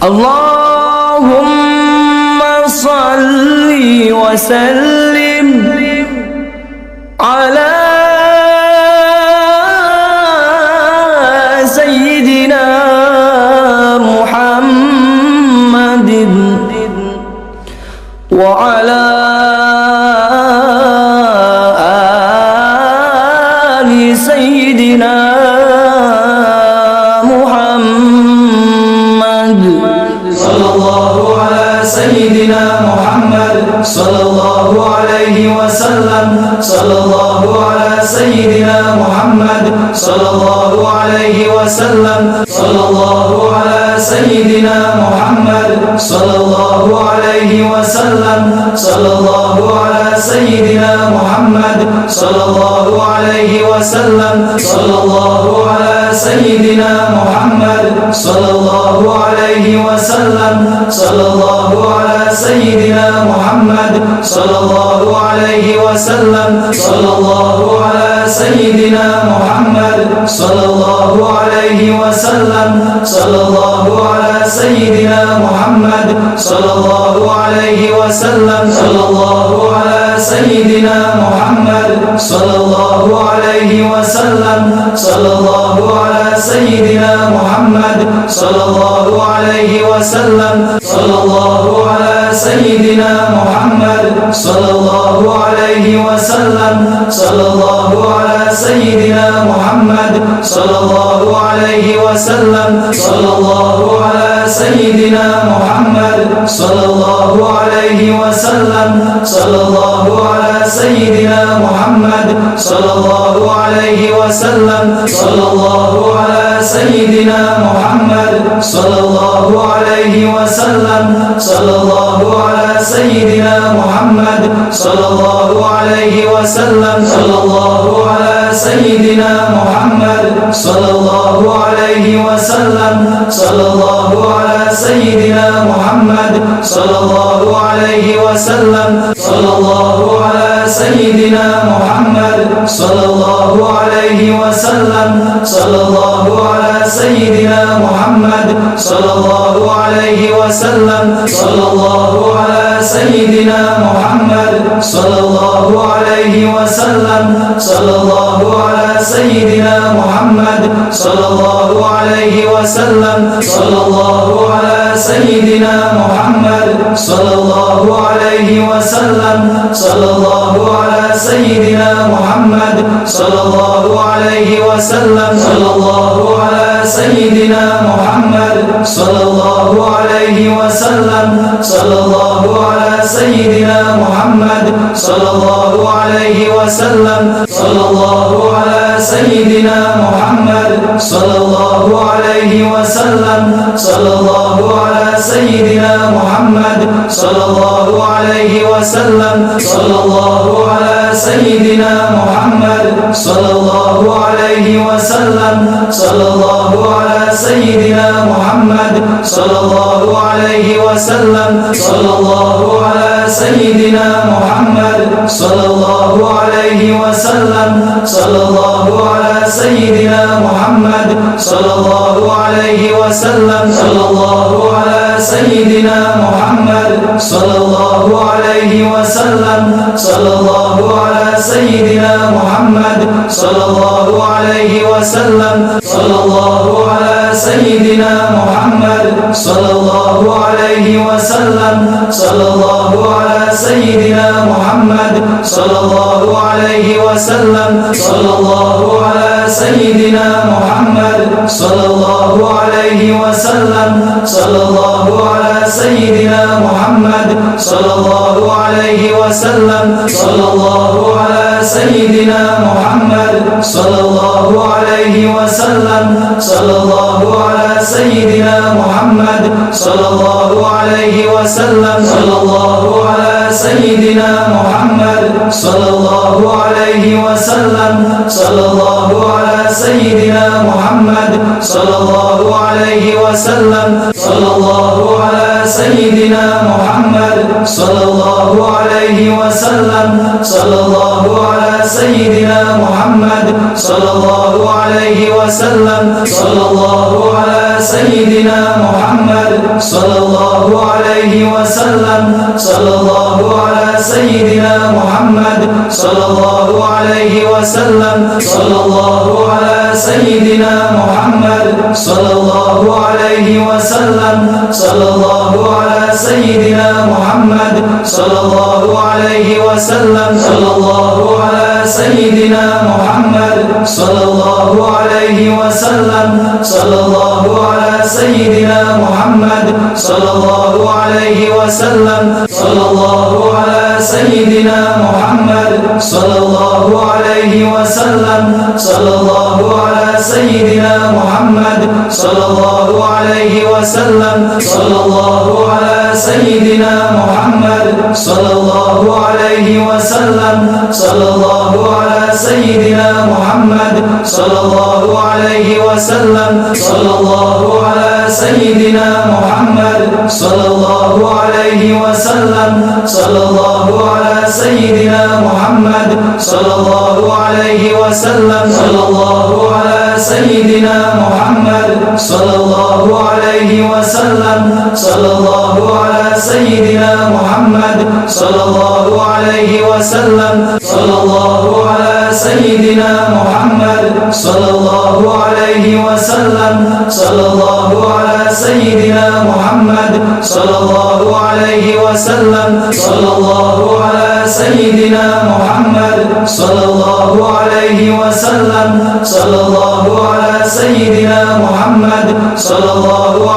اللهم صل وسلم على سيدنا محمد وعلى آل سيدنا محمد صلى الله على سيدنا محمد صلى الله عليه وسلم صلى الله على سيدنا محمد صلى الله عليه وسلم صلى الله على سيدنا محمد صلى الله عليه وسلم صلى الله على سيدنا محمد صلى الله عليه وسلم صلى الله على سيدنا محمد صلى الله عليه وسلم صلى الله على سيدنا محمد صلى الله عليه وسلم صلى الله على سيدنا محمد صلى الله عليه وسلم صلى الله على سيدنا محمد صلى الله عليه وسلم صلى الله على سيدنا محمد صلى الله عليه وسلم صلى الله على سيدنا محمد صلى الله عليه وسلم صلى الله على سيدنا محمد صلى الله عليه وسلم صلى الله على سيدنا محمد صلى الله عليه وسلم صلى الله على سيدنا محمد صلى الله عليه وسلم صلى الله على سيدنا محمد صلى الله عليه وسلم صلى الله على سيدنا محمد صلى الله عليه وسلم صلى الله على سيدنا محمد صلى الله عليه وسلم صلى الله على سيدنا محمد صلى الله عليه وسلم صلى الله على سيدنا محمد صلى الله عليه وسلم صلى الله على سيدنا محمد صلى الله عليه وسلم صلى الله على سيدنا محمد صلى الله عليه وسلم صلى الله على سيدنا محمد صلى الله عليه وسلم صلى الله على سيدنا محمد صلى الله عليه وسلم صلى الله على سيدنا محمد صلى الله عليه وسلم صلى الله على سيدنا محمد صلى الله عليه وسلم صلى الله على سيدنا محمد صلى الله عليه وسلم صلى الله على سيدنا محمد صلى الله عليه وسلم صلى الله على سيدنا محمد صلى الله عليه وسلم صلى الله على سيدنا محمد صلى الله عليه وسلم صلى الله على سيدنا محمد صلى الله عليه وسلم صلى الله على سيدنا محمد صلى الله عليه وسلم صلى الله على سيدنا محمد صلى الله عليه وسلم صلى الله على سيدنا محمد صلى الله عليه وسلم صلى الله على سيدنا محمد صلى الله عليه وسلم صلى الله على سيدنا محمد صلى الله عليه وسلم صلى الله على سيدنا محمد صلى الله عليه وسلم صلى الله على سيدنا محمد صلى الله عليه وسلم صلى الله على سيدنا محمد صلى الله عليه وسلم صلى الله على سيدنا محمد صلى الله عليه وسلم صلى الله على سيدنا محمد صلى الله عليه وسلم صلى الله على سيدنا محمد صلى الله عليه وسلم صلى الله على سيدنا محمد صلى الله عليه وسلم صلى الله على سيدنا محمد صلى الله عليه وسلم صلى الله على سيدنا محمد صلى الله عليه وسلم صلى الله على سيدنا محمد صلى الله عليه وسلم صلى الله على سيدنا محمد صلى الله عليه وسلم صلى الله على سيدنا محمد صلى الله عليه وسلم صلى الله على سيدنا محمد صلى الله عليه وسلم صلى الله على سيدنا محمد صلى الله عليه وسلم صلى الله على سيدنا محمد صلى الله عليه وسلم صلى الله على سيدنا محمد صلى الله عليه وسلم صلى الله على سيدنا محمد صلى الله عليه وسلم صلى الله على سيدنا محمد صلى الله عليه وسلم صلى الله على سيدنا محمد صلى الله عليه وسلم صلى الله على سيدنا محمد صلى الله عليه وسلم صلى الله على سيدنا محمد صلى الله عليه وسلم صلى الله على سيدنا محمد صلى الله عليه وسلم صلى الله على سيدنا محمد صلى الله عليه وسلم صلى الله على سيدنا محمد صلى الله عليه وسلم صلى الله على سيدنا محمد صلى الله عليه وسلم صلى الله على سيدنا محمد صلى الله عليه وسلم صلى الله على سيدنا محمد صلى الله عليه وسلم صلى الله على سيدنا محمد صلى الله عليه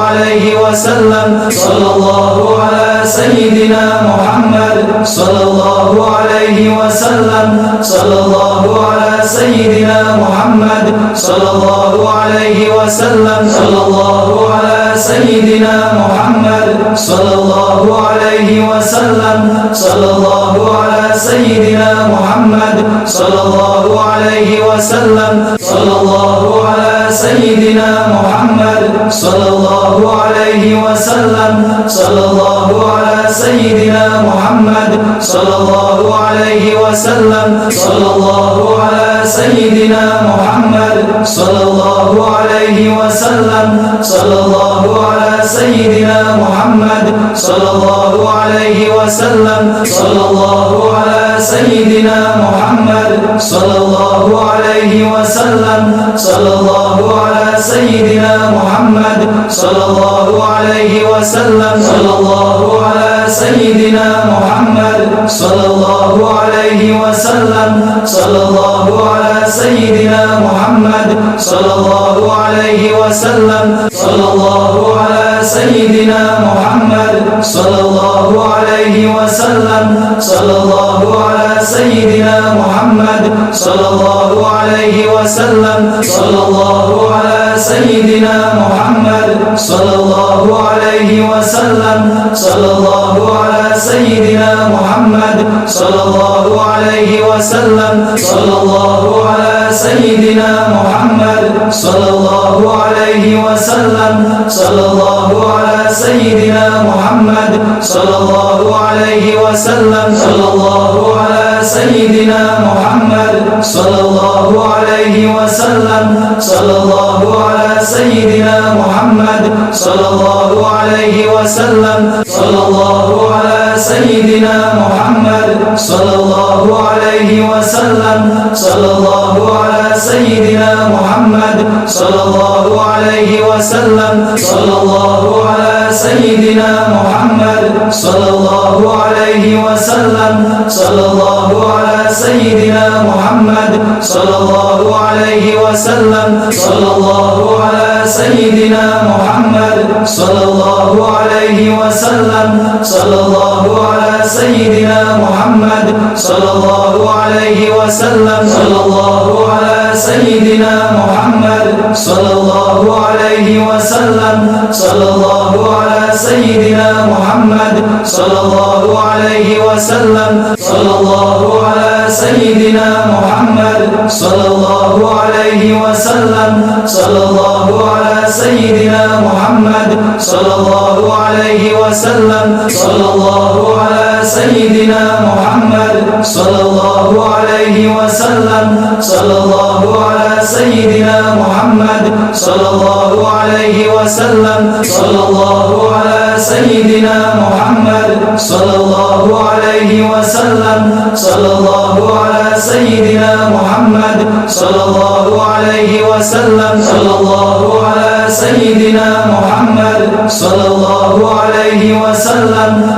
وسلم صلى الله على سيدنا محمد صلى الله عليه وسلم صلى الله على سيدنا محمد صلى الله عليه وسلم صلى الله على سيدنا محمد صلى الله عليه وسلم صلى الله على سيدنا محمد صلى الله عليه وسلم صلى الله على سيدنا محمد صلى الله عليه وسلم صلى الله على سيدنا محمد صلى الله عليه وسلم صلى الله على سيدنا محمد صلى الله عليه وسلم صلى الله على سيدنا محمد صلى الله عليه وسلم صلى الله على سيدنا محمد صلى الله عليه وسلم صلى الله على سيدنا محمد صلى الله عليه وسلم صلى الله على سيدنا محمد صلى الله عليه وسلم صلى الله على سيدنا محمد صلى الله عليه وسلم صلى الله على سيدنا محمد صلى الله عليه وسلم صلى الله على سيدنا محمد صلى الله عليه وسلم صلى الله على سيدنا محمد صلى الله عليه وسلم صلى الله على سيدنا محمد صلى الله عليه وسلم صلى الله على سيدنا محمد صلى الله عليه وسلم صلى الله على سيدنا محمد صلى الله عليه وسلم صلى الله على سيدنا محمد صلى الله عليه وسلم صلى الله على سيدنا محمد صلى الله عليه وسلم صلى الله على سيدنا محمد صلى الله عليه وسلم صلى الله على سيدنا محمد صلى الله عليه وسلم صلى الله على سيدنا محمد صلى الله عليه وسلم صلى الله على سيدنا محمد صلى الله عليه وسلم صلى الله على سيدنا محمد صلى الله عليه وسلم صلى الله على سيدنا محمد صلى الله عليه وسلم صلى الله على سيدنا محمد صلى الله عليه وسلم صلى الله على سيدنا محمد صلى الله عليه وسلم صلى الله على سيدنا محمد صلى الله عليه وسلم صلى الله على على سيدنا محمد صلى الله عليه وسلم صلى الله على سيدنا محمد صلى الله عليه وسلم صلى الله على سيدنا محمد صلى الله عليه وسلم صلى الله على سيدنا محمد صلى الله عليه وسلم صلى الله على سيدنا محمد صلى الله عليه وسلم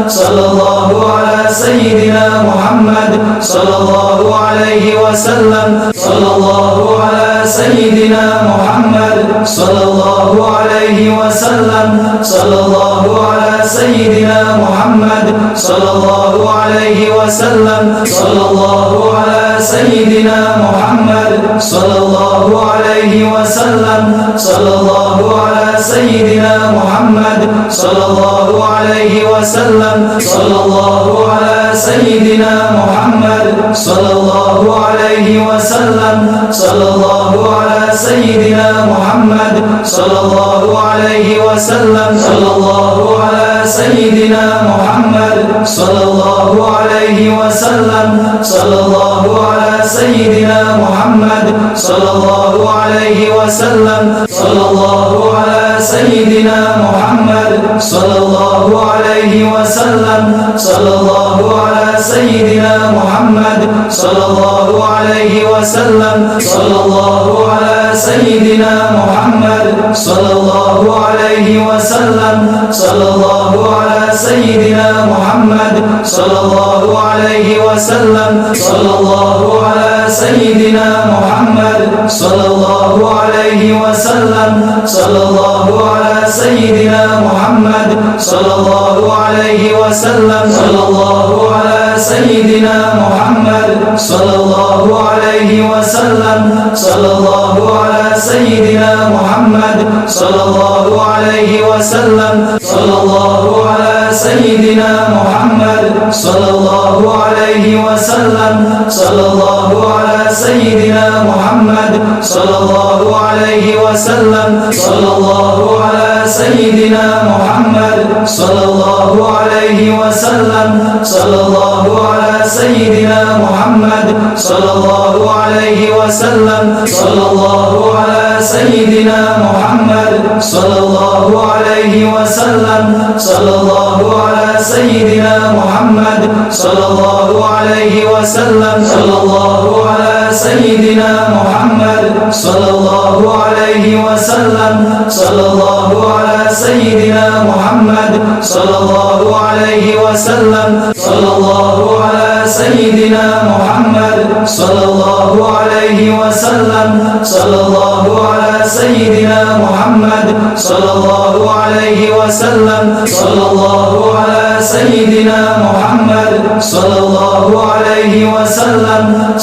صلى الله على سيدنا محمد صلى الله عليه وسلم صلى الله على سيدنا محمد صلى الله عليه وسلم صلى الله على سيدنا محمد صلى الله عليه وسلم صلى الله على سيدنا محمد صلى الله عليه وسلم صلى الله على سيدنا محمد صلى الله عليه وسلم صلى الله على سيدنا محمد صلى الله عليه وسلم صلى الله على سيدنا محمد صلى الله عليه وسلم صلى الله على سيدنا محمد صلى الله عليه وسلم صلى الله على سيدنا محمد صلى الله عليه وسلم صلى الله على سيدنا محمد صلى الله عليه وسلم صلى الله على سيدنا محمد صلى الله عليه وسلم صلى الله على سيدنا محمد صلى الله عليه وسلم صلى الله على سيدنا محمد صلى الله عليه وسلم صلى الله على سيدنا محمد صلى الله عليه وسلم صلى الله على سيدنا محمد صلى الله عليه وسلم صلى الله على سيدنا محمد صلى الله عليه وسلم صلى الله على سيدنا محمد صلى الله عليه وسلم صلى الله على سيدنا محمد صلى الله عليه وسلم صلى الله على سيدنا محمد صلى الله عليه وسلم صلى الله على سيدنا محمد صلى الله عليه وسلم صلى الله على سيدنا محمد صلى الله عليه وسلم صلى الله على سيدنا محمد صلى الله عليه وسلم صلى الله على سيدنا محمد صلى الله عليه وسلم صلى الله على سيدنا محمد صلى الله عليه وسلم صلى الله على سيدنا محمد صلى الله عليه وسلم صلى الله على سيدنا محمد صلى الله عليه وسلم صلى الله على سيدنا محمد صلى الله عليه وسلم صلى الله على سيدنا محمد صلى الله عليه وسلم صلى الله على سيدنا محمد صلى الله عليه وسلم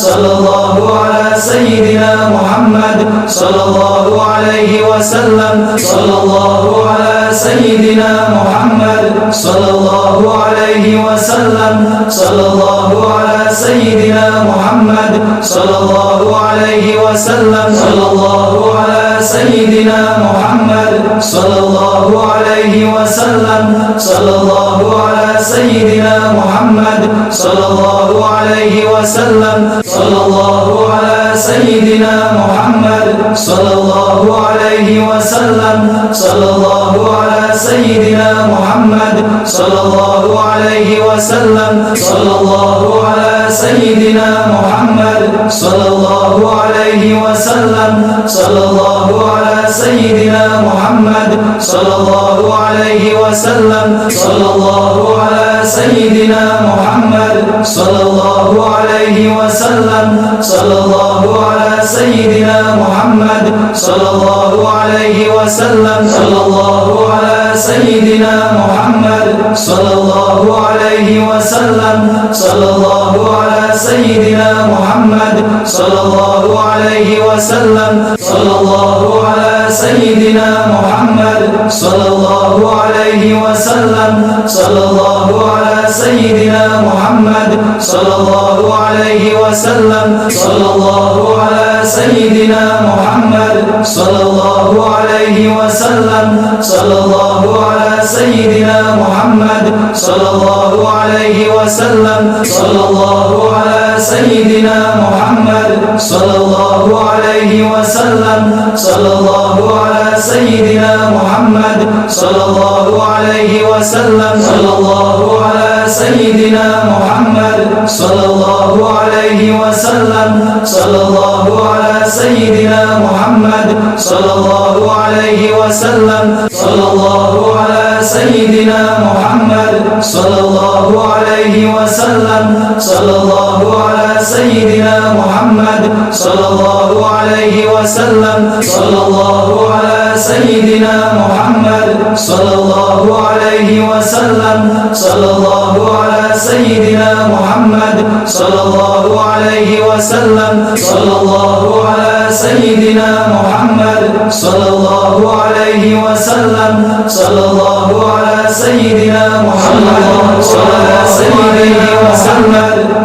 صلى الله على سيدنا محمد صلى الله عليه وسلم صلى الله على سيدنا محمد صلى الله عليه وسلم صلى الله على سيدنا محمد صلى الله عليه وسلم صلى الله على سيدنا محمد صلى الله عليه وسلم صلى الله على سيدنا محمد صلى الله عليه وسلم صلى الله على سيدنا محمد صلى الله عليه وسلم صلى الله على سيدنا محمد صلى الله عليه وسلم صلى الله على سيدنا محمد صلى الله عليه وسلم صلى الله على سيدنا محمد صلى الله عليه وسلم صلى الله على سيدنا محمد صلى الله عليه وسلم صلى الله على سيدنا محمد صلى الله عليه وسلم صلى الله على سيدنا محمد صلى الله عليه وسلم صلى الله على سيدنا محمد صلى الله عليه وسلم صلى الله على سيدنا محمد محمد صلى الله عليه وسلم صلى الله على سيدنا محمد صلى الله عليه وسلم صلى الله على سيدنا محمد صلى الله عليه وسلم صلى الله على سيدنا محمد صلى الله عليه وسلم صلى الله على سيدنا محمد صلى الله عليه وسلم صلى الله على سيدنا محمد صلى الله عليه وسلم صلى الله على سيدنا محمد صلى الله عليه وسلم صلى الله على سيدنا محمد صلى الله عليه وسلم صلى الله على سيدنا محمد صلى الله عليه وسلم صلى الله على سيدنا محمد صلى الله عليه وسلم صلى الله على سيدنا محمد صلى الله عليه وسلم صلى الله على سيدنا محمد صلى الله عليه وسلم صلى الله على سيدنا محمد صلى الله عليه وسلم صلى الله على سيدنا محمد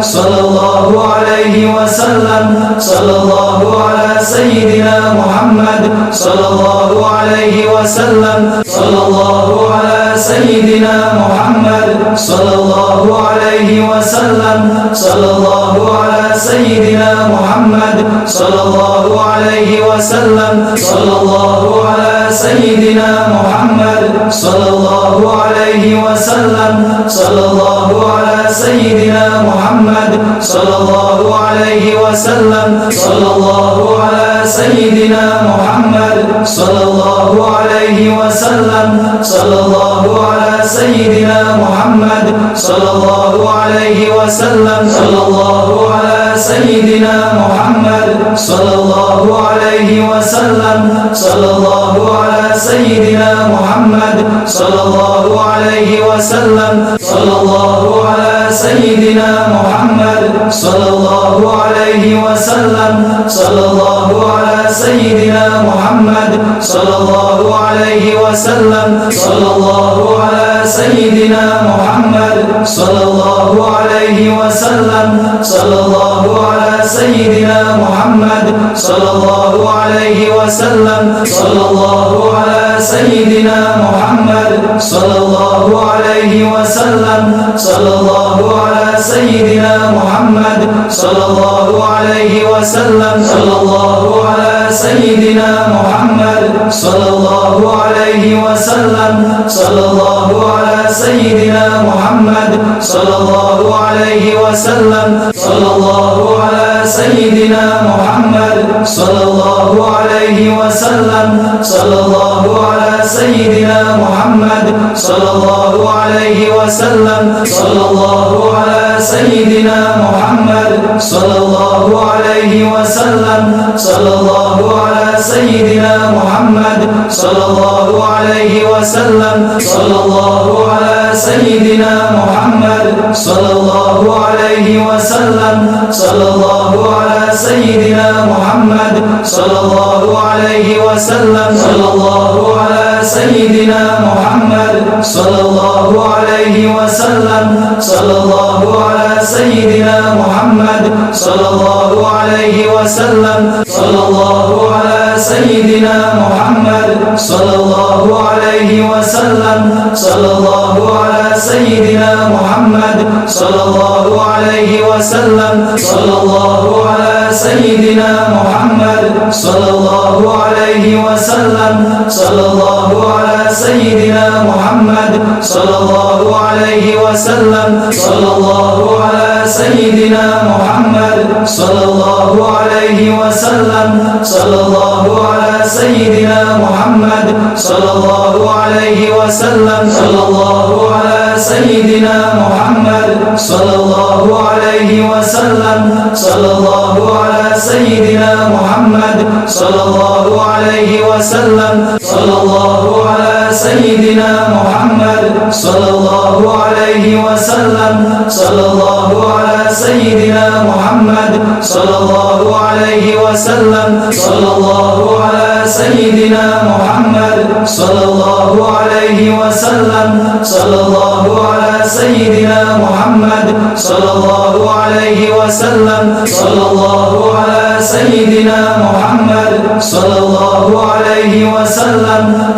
صلى الله عليه وسلم صلى الله على سيدنا محمد صلى الله عليه وسلم صلى الله على سيدنا محمد صلى الله عليه وسلم صلى الله على سيدنا محمد صلى الله عليه وسلم صلى الله على سيدنا محمد صلى الله عليه وسلم صلى الله على سيدنا محمد صلى الله عليه وسلم صلى الله على سيدنا محمد صلى الله عليه وسلم صلى الله على سيدنا محمد صلى الله عليه وسلم صلى الله على سيدنا محمد صلى الله عليه وسلم صلى الله على سيدنا محمد صلى الله عليه وسلم صلى الله على سيدنا محمد صلى الله عليه وسلم صلى الله على سيدنا محمد صلى الله عليه وسلم صلى الله على سيدنا محمد صلى الله عليه وسلم صلى الله على سيدنا محمد صلى الله عليه وسلم صلى الله على سيدنا محمد صلى الله عليه وسلم صلى الله على سيدنا محمد صلى الله عليه وسلم صلى الله على سيدنا محمد صلى الله عليه وسلم صلى الله على سيدنا محمد صلى الله عليه وسلم صلى الله على سيدنا محمد صلى الله عليه وسلم صلى الله على سيدنا محمد صلى الله عليه وسلم صلى الله على سيدنا محمد صلى الله عليه وسلم صلى الله على سيدنا محمد صلى الله عليه وسلم صلى الله على سيدنا محمد صلى الله عليه وسلم صلى الله على سيدنا محمد صلى الله عليه وسلم صلى الله على سيدنا محمد صلى الله عليه وسلم صلى الله على سيدنا محمد صلى الله عليه وسلم صلى الله على سيدنا محمد صلى الله عليه وسلم صلى الله على سيدنا محمد صلى الله عليه وسلم صلى الله على سيدنا محمد صلى الله عليه وسلم صلى الله على سيدنا محمد صلى الله عليه وسلم صلى الله على سيدنا محمد صلى الله عليه وسلم صلى الله على سيدنا محمد صلى الله عليه وسلم صلى الله على سيدنا محمد صلى الله عليه وسلم صلى الله على سيدنا محمد صلى الله عليه وسلم صلى الله الله على سيدنا محمد صلى الله عليه وسلم صلى الله على سيدنا محمد صلى الله عليه وسلم صلى الله على سيدنا محمد صلى الله عليه وسلم صلى الله على سيدنا محمد صلى الله عليه وسلم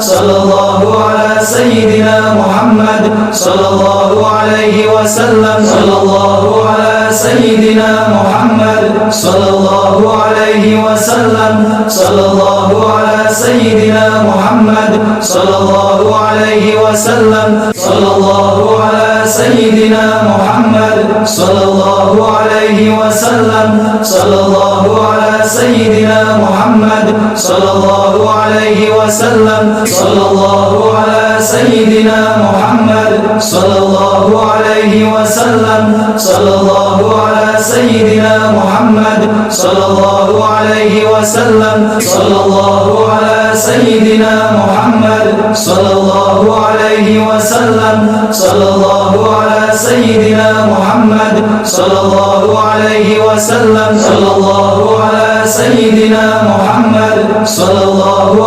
صلى الله على سيدنا محمد صلى الله عليه وسلم صلى الله على سيدنا محمد صلى الله عليه وسلم صلى الله على سيدنا محمد صلى الله عليه وسلم صلى الله على سيدنا محمد صلى الله عليه وسلم صلى الله على سيدنا محمد صلى الله عليه وسلم صلى الله على سيدنا محمد صلى الله عليه وسلم صلى الله على سيدنا محمد صلى الله عليه وسلم صلى الله على سيدنا محمد صلى الله عليه وسلم صلى الله على سيدنا محمد صلى الله عليه وسلم صلى الله على سيدنا محمد صلى الله عليه وسلم صلى الله على سيدنا محمد صلى الله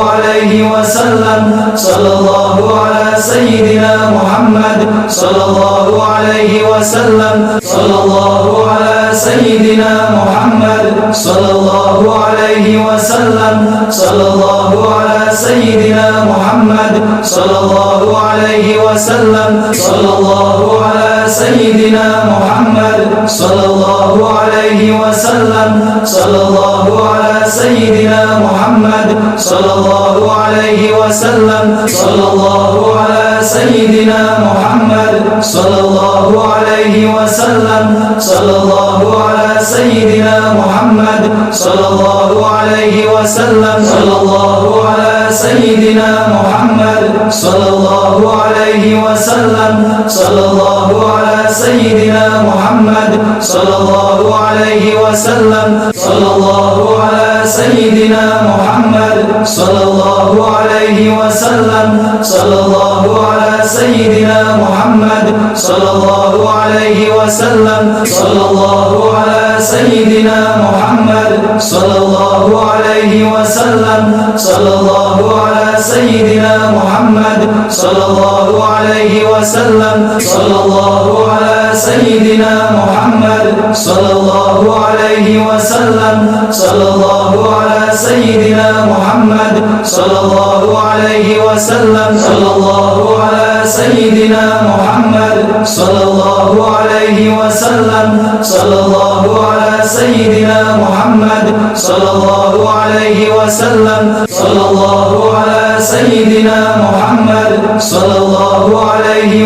عليه وسلم صلى الله على سيدنا محمد صلى الله عليه وسلم صلى الله على سيدنا محمد صلى الله عليه وسلم صلى الله على سيدنا محمد صلى الله عليه وسلم صلى الله على سيدنا محمد صلى الله عليه وسلم صلى الله على سيدنا محمد صلى الله عليه وسلم صلى الله على سيدنا محمد صلى الله عليه وسلم صلى الله على سيدنا محمد صلى الله عليه وسلم صلى الله على سيدنا محمد صلى الله عليه وسلم صلى الله على سيدنا محمد صلى الله عليه وسلم صلى الله على سيدنا محمد صلى الله عليه وسلم صلى الله على سيدنا محمد صلى الله عليه وسلم صلى الله على سيدنا محمد صلى الله عليه وسلم صلى الله على سيدنا محمد صلى الله عليه وسلم صلى الله على سيدنا محمد صلى الله عليه وسلم صلى الله على سيدنا محمد صلى الله عليه وسلم صلى الله على سيدنا محمد صلى الله عليه وسلم صلى الله على سيدنا محمد صلى الله عليه وسلم صلى الله على سيدنا محمد صلى الله عليه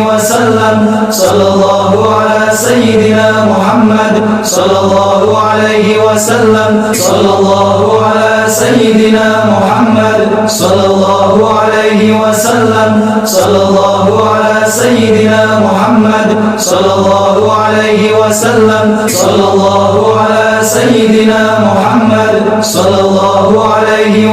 وسلم صلى الله على سيدنا محمد صلى الله عليه وسلم صلى الله على سيدنا محمد صلى الله عليه وسلم صلى الله على سيدنا محمد صلى الله عليه وسلم صلى الله على سيدنا محمد صلى الله عليه وسلم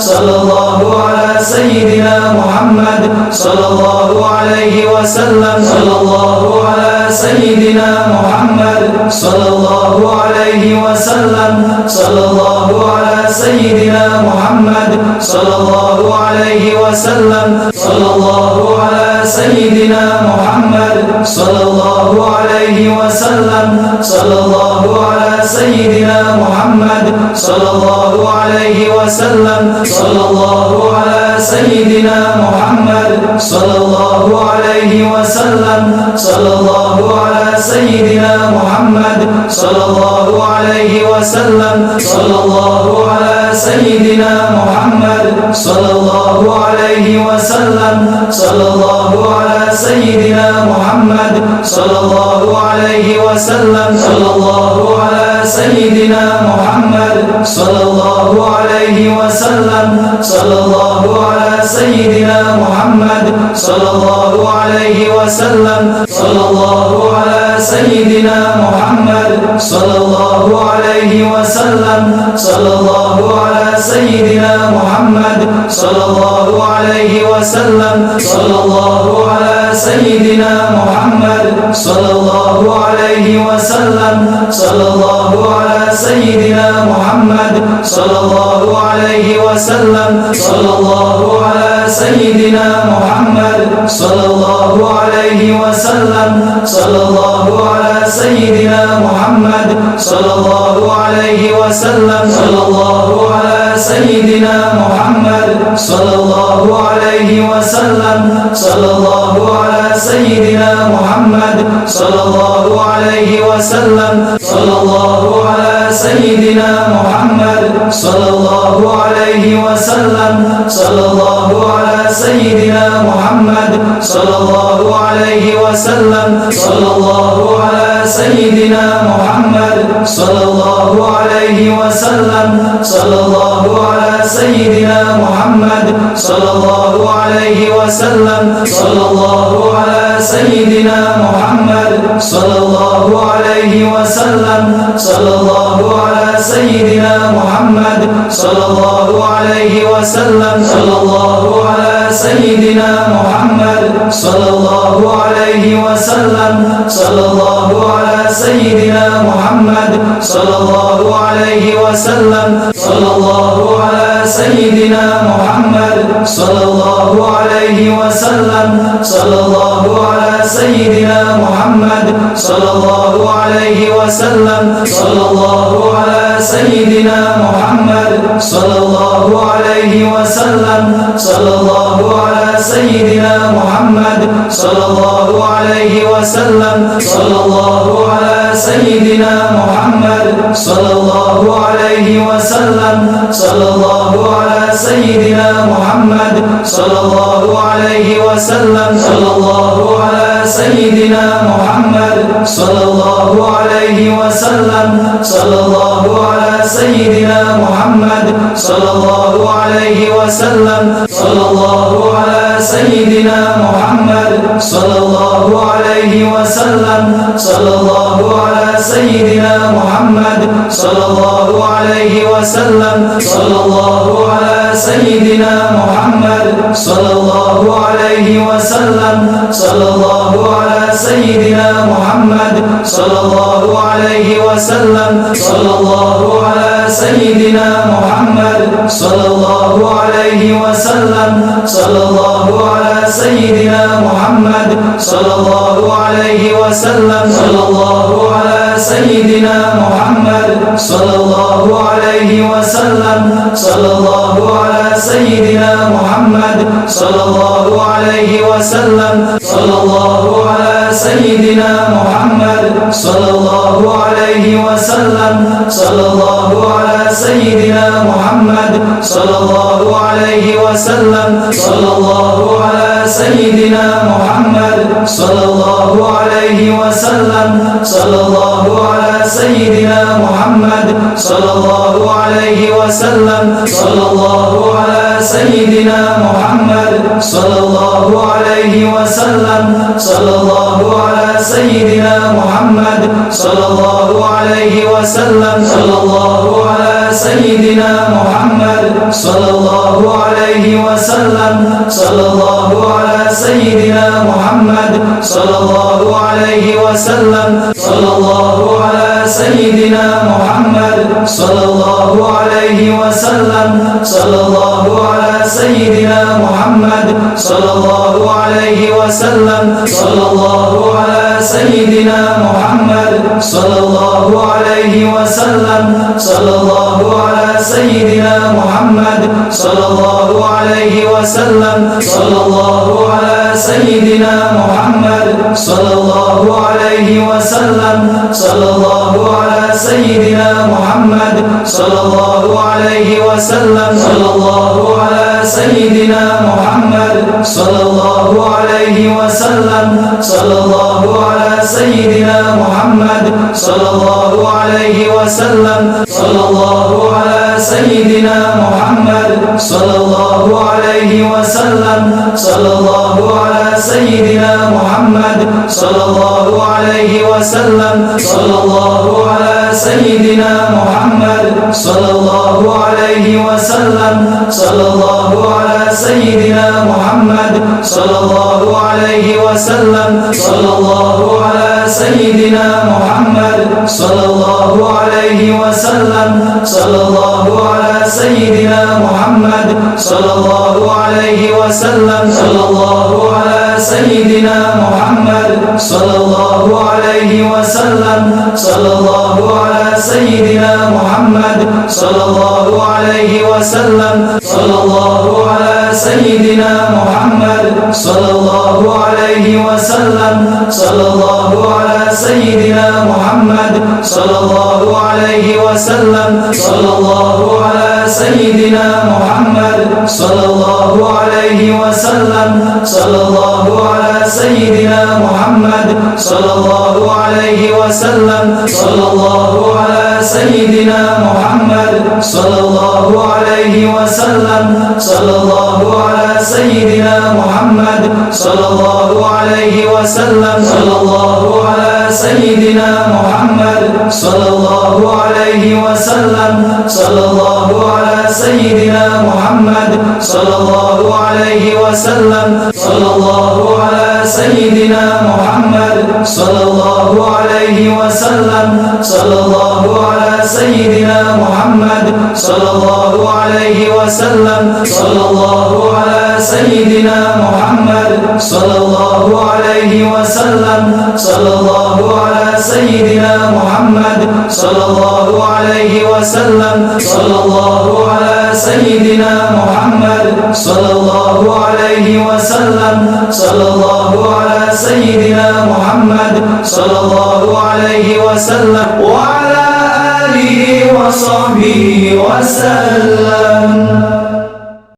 صلى الله على سيدنا محمد صلى الله عليه وسلم صلى الله على سيدنا محمد صلى الله عليه وسلم صلى الله على سيدنا محمد صلى الله عليه وسلم صلى الله على سيدنا محمد صلى الله عليه وسلم صلى الله على سيدنا محمد صلى الله عليه وسلم صلى الله على سيدنا محمد صلى الله عليه وسلم صلى الله على سيدنا محمد صلى الله عليه وسلم صلى الله على سيدنا محمد صلى الله عليه وسلم صلى الله على سيدنا محمد صلى الله عليه وسلم صلى الله على سيدنا محمد صلى الله عليه وسلم صلى الله على سيدنا محمد صلى الله عليه وسلم صلى الله على سيدنا محمد صلى الله عليه وسلم صلى الله على سيدنا محمد صلى الله عليه عليه وسلم صلى الله على سيدنا محمد صلى الله عليه وسلم صلى الله على سيدنا محمد صلى الله عليه وسلم صلى الله على سيدنا محمد صلى الله عليه وسلم صلى الله على سيدنا محمد صلى الله عليه وسلم صلى الله على سيدنا محمد صلى الله عليه وسلم صلى الله على سيدنا محمد صلى الله عليه وسلم صلى الله على سيدنا محمد صلى الله عليه وسلم صلى الله على سيدنا محمد صلى الله عليه وسلم صلى الله على سيدنا محمد صلى الله عليه وسلم صلى الله على سيدنا محمد صلى الله عليه وسلم صلى الله على سيدنا محمد صلى الله عليه وسلم صلى الله على سيدنا محمد صلى الله عليه وسلم صلى الله على سيدنا محمد صلى الله عليه وسلم صلى الله على سيدنا محمد صلى الله عليه وسلم صلى الله على سيدنا محمد صلى الله عليه وسلم صلى الله على سيدنا محمد صلى الله عليه وسلم صلى الله على سيدنا محمد صلى الله عليه وسلم صلى الله على سيدنا محمد صلى الله عليه وسلم صلى الله على سيدنا محمد صلى الله عليه وسلم صلى الله على سيدنا محمد صلى الله عليه وسلم صلى الله على سيدنا محمد صلى الله عليه وسلم صلى الله على سيدنا محمد صلى الله عليه وسلم صلى الله على سيدنا محمد صلى الله عليه وسلم صلى الله على سيدنا محمد صلى الله عليه وسلم صلى الله على سيدنا محمد صلى الله عليه وسلم صلى الله على سيدنا محمد صلى الله عليه وسلم صلى الله على سيدنا محمد صلى الله عليه وسلم صلى الله على سيدنا محمد صلى الله عليه وسلم صلى الله على سيدنا محمد صلى الله عليه وسلم صلى الله على سيدنا محمد صلى الله عليه وسلم صلى الله على سيدنا محمد صلى الله عليه وسلم صلى الله على سيدنا محمد صلى الله عليه وسلم صلى الله على سيدنا محمد صلى الله عليه وسلم صلى الله على سيدنا محمد صلى الله عليه وسلم صلى الله على سيدنا محمد صلى الله عليه وسلم صلى الله على سيدنا محمد صلى الله عليه وسلم صلى الله على سيدنا محمد صلى الله عليه وسلم صلى الله على سيدنا محمد صلى الله عليه وسلم صلى الله على سيدنا محمد صلى الله عليه وسلم صلى الله على سيدنا محمد صلى الله عليه وسلم صلى الله على سيدنا محمد صلى الله عليه وسلم صلى الله على سيدنا محمد صلى الله عليه وسلم صلى الله على سيدنا محمد صلى الله عليه وسلم صلى الله على سيدنا محمد صلى الله عليه وسلم صلى الله على سيدنا محمد صلى الله عليه وسلم صلى الله على سيدنا محمد صلى الله عليه وسلم صلى الله على سيدنا محمد صلى الله عليه وسلم صلى الله على سيدنا محمد صلى الله عليه وسلم صلى الله على سيدنا محمد صلى الله عليه وسلم صلى الله على سيدنا محمد صلى الله عليه وسلم صلى الله على سيدنا محمد صلى الله عليه وسلم صلى الله على سيدنا محمد صلى الله عليه وسلم صلى الله على سيدنا محمد صلى الله عليه وسلم صلى الله على سيدنا محمد صلى الله عليه وسلم صلى الله على سيدنا محمد صلى الله عليه وسلم صلى الله على سيدنا محمد صلى الله عليه وسلم صلى الله على سيدنا محمد صلى الله عليه وسلم صلى الله على سيدنا محمد صلى الله عليه وسلم صلى الله على سيدنا محمد صلى الله عليه وسلم صلى الله على سيدنا محمد صلى الله عليه وسلم صلى الله على سيدنا محمد صلى الله عليه وسلم صلى الله على سيدنا محمد صلى الله عليه وسلم صلى الله على سيدنا محمد صلى الله عليه وسلم صلى الله على سيدنا محمد صلى الله عليه وسلم صلى الله على سيدنا محمد صلى الله عليه وسلم صلى الله على سيدنا محمد صلى الله عليه وسلم صلى الله على سيدنا محمد صلى الله عليه وسلم صلى الله على سيدنا محمد صلى الله عليه وسلم وعلى آله وصحبه وسلم.